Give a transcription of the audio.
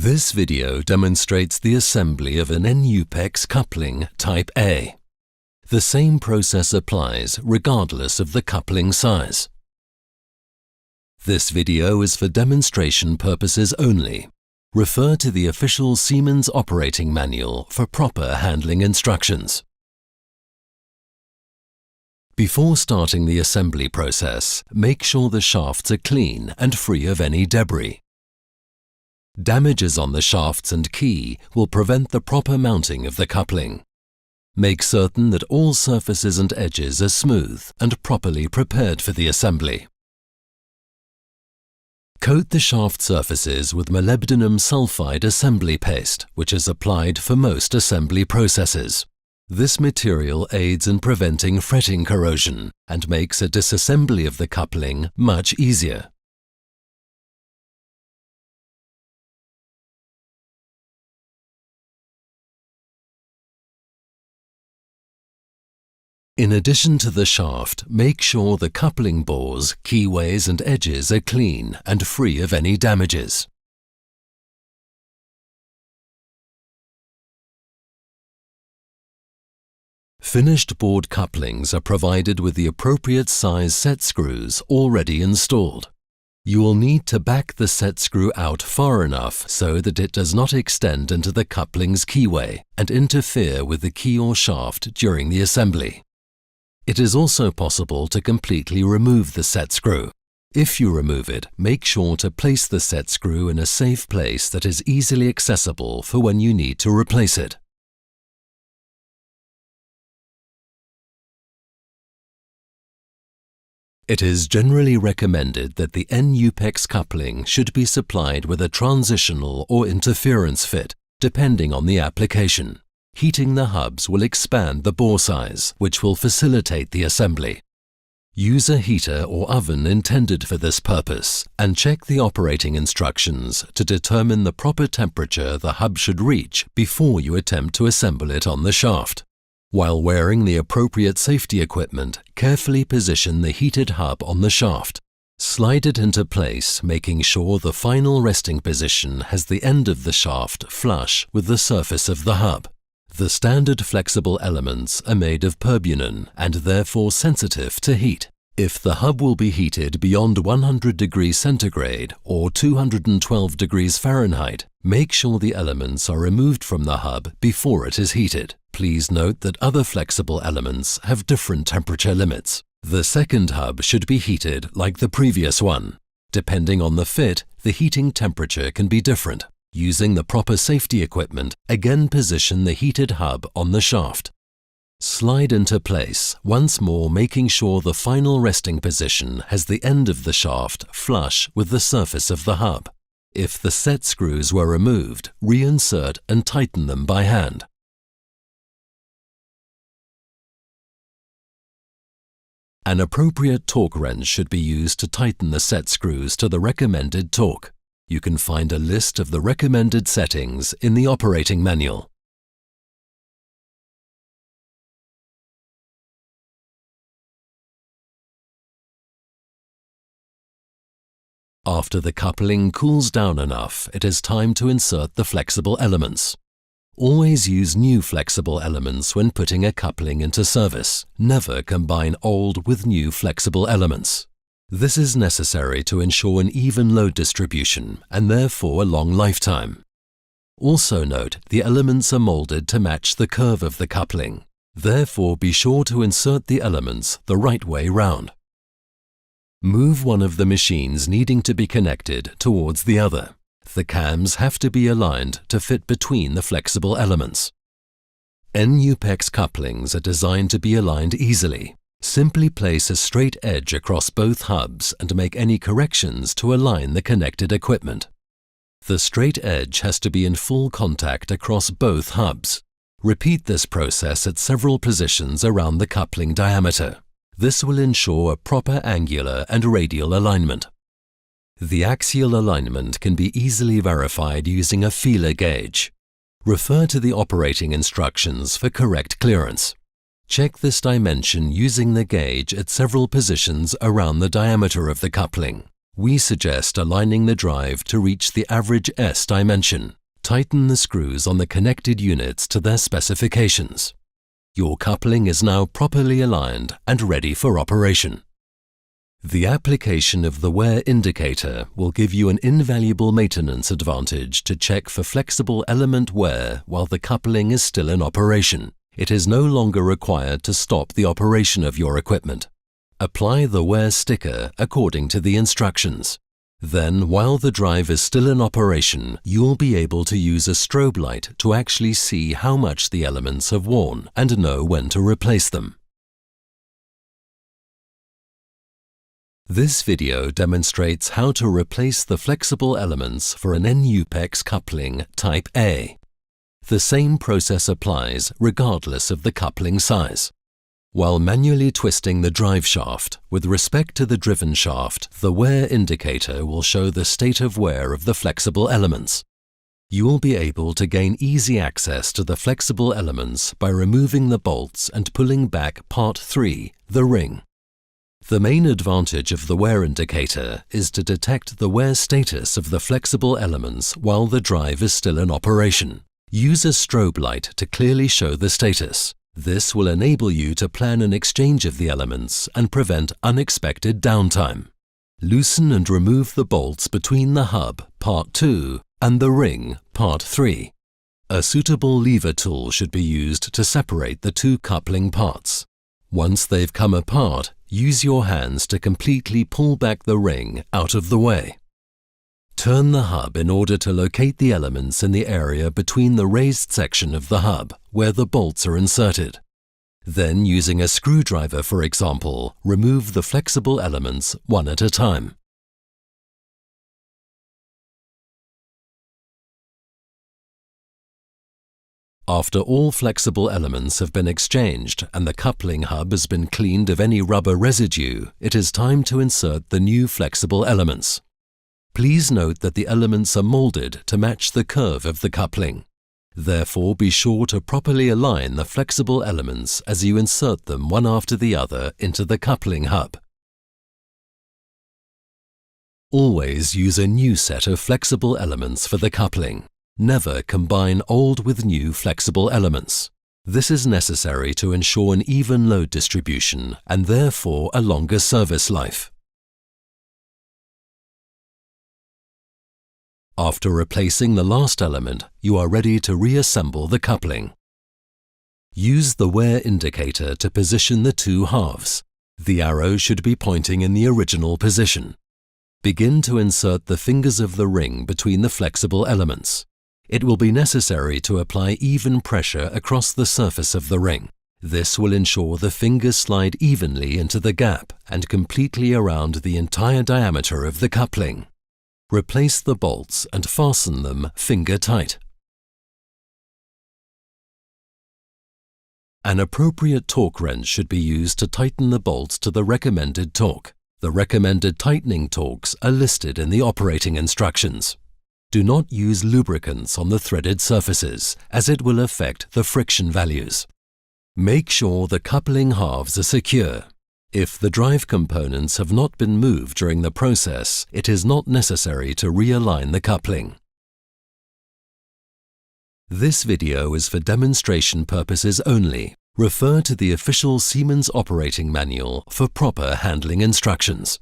This video demonstrates the assembly of an N EUPEX coupling Type A. The same process applies regardless of the coupling size. This video is for demonstration purposes only. Refer to the official Siemens operating manual for proper handling instructions. Before starting the assembly process, make sure the shafts are clean and free of any debris. Damages on the shafts and key will prevent the proper mounting of the coupling. Make certain that all surfaces and edges are smooth and properly prepared for the assembly. Coat the shaft surfaces with molybdenum sulfide assembly paste, which is applied for most assembly processes. This material aids in preventing fretting corrosion and makes a disassembly of the coupling much easier. In addition to the shaft, make sure the coupling bores, keyways and edges are clean and free of any damages. Finished bored couplings are provided with the appropriate size set screws already installed. You will need to back the set screw out far enough so that it does not extend into the coupling's keyway and interfere with the key or shaft during the assembly. It is also possible to completely remove the set screw. If you remove it, make sure to place the set screw in a safe place that is easily accessible for when you need to replace it. It is generally recommended that the N EUPEX coupling should be supplied with a transitional or interference fit, depending on the application. Heating the hubs will expand the bore size, which will facilitate the assembly. Use a heater or oven intended for this purpose and check the operating instructions to determine the proper temperature the hub should reach before you attempt to assemble it on the shaft. While wearing the appropriate safety equipment, carefully position the heated hub on the shaft. Slide it into place, making sure the final resting position has the end of the shaft flush with the surface of the hub. The standard flexible elements are made of perbunan and therefore sensitive to heat. If the hub will be heated beyond 100 degrees centigrade or 212 degrees Fahrenheit, make sure the elements are removed from the hub before it is heated. Please note that other flexible elements have different temperature limits. The second hub should be heated like the previous one. Depending on the fit, the heating temperature can be different. Using the proper safety equipment, again position the heated hub on the shaft. Slide into place, once more making sure the final resting position has the end of the shaft flush with the surface of the hub. If the set screws were removed, reinsert and tighten them by hand. An appropriate torque wrench should be used to tighten the set screws to the recommended torque. You can find a list of the recommended settings in the operating manual. After the coupling cools down enough, it is time to insert the flexible elements. Always use new flexible elements when putting a coupling into service. Never combine old with new flexible elements. This is necessary to ensure an even load distribution and therefore a long lifetime. Also note, the elements are molded to match the curve of the coupling. Therefore, be sure to insert the elements the right way round. Move one of the machines needing to be connected towards the other. The cams have to be aligned to fit between the flexible elements. N EUPEX couplings are designed to be aligned easily. Simply place a straight edge across both hubs and make any corrections to align the connected equipment. The straight edge has to be in full contact across both hubs. Repeat this process at several positions around the coupling diameter. This will ensure a proper angular and radial alignment. The axial alignment can be easily verified using a feeler gauge. Refer to the operating instructions for correct clearance. Check this dimension using the gauge at several positions around the diameter of the coupling. We suggest aligning the drive to reach the average S dimension. Tighten the screws on the connected units to their specifications. Your coupling is now properly aligned and ready for operation. The application of the wear indicator will give you an invaluable maintenance advantage to check for flexible element wear while the coupling is still in operation. It is no longer required to stop the operation of your equipment. Apply the wear sticker according to the instructions. Then, while the drive is still in operation, you'll be able to use a strobe light to actually see how much the elements have worn and know when to replace them. This video demonstrates how to replace the flexible elements for an N EUPEX coupling Type A. The same process applies regardless of the coupling size. While manually twisting the drive shaft, with respect to the driven shaft, the wear indicator will show the state of wear of the flexible elements. You will be able to gain easy access to the flexible elements by removing the bolts and pulling back Part 3, the ring. The main advantage of the wear indicator is to detect the wear status of the flexible elements while the drive is still in operation. Use a strobe light to clearly show the status. This will enable you to plan an exchange of the elements and prevent unexpected downtime. Loosen and remove the bolts between the hub, Part 2, and the ring, Part 3. A suitable lever tool should be used to separate the two coupling parts. Once they've come apart, use your hands to completely pull back the ring out of the way. Turn the hub in order to locate the elements in the area between the raised section of the hub, where the bolts are inserted. Then, using a screwdriver for example, remove the flexible elements one at a time. After all flexible elements have been exchanged and the coupling hub has been cleaned of any rubber residue, it is time to insert the new flexible elements. Please note that the elements are molded to match the curve of the coupling. Therefore, be sure to properly align the flexible elements as you insert them one after the other into the coupling hub. Always use a new set of flexible elements for the coupling. Never combine old with new flexible elements. This is necessary to ensure an even load distribution and therefore a longer service life. After replacing the last element, you are ready to reassemble the coupling. Use the wear indicator to position the two halves. The arrow should be pointing in the original position. Begin to insert the fingers of the ring between the flexible elements. It will be necessary to apply even pressure across the surface of the ring. This will ensure the fingers slide evenly into the gap and completely around the entire diameter of the coupling. Replace the bolts and fasten them finger tight. An appropriate torque wrench should be used to tighten the bolts to the recommended torque. The recommended tightening torques are listed in the operating instructions. Do not use lubricants on the threaded surfaces, as it will affect the friction values. Make sure the coupling halves are secure. If the drive components have not been moved during the process, it is not necessary to realign the coupling. This video is for demonstration purposes only. Refer to the official Siemens operating manual for proper handling instructions.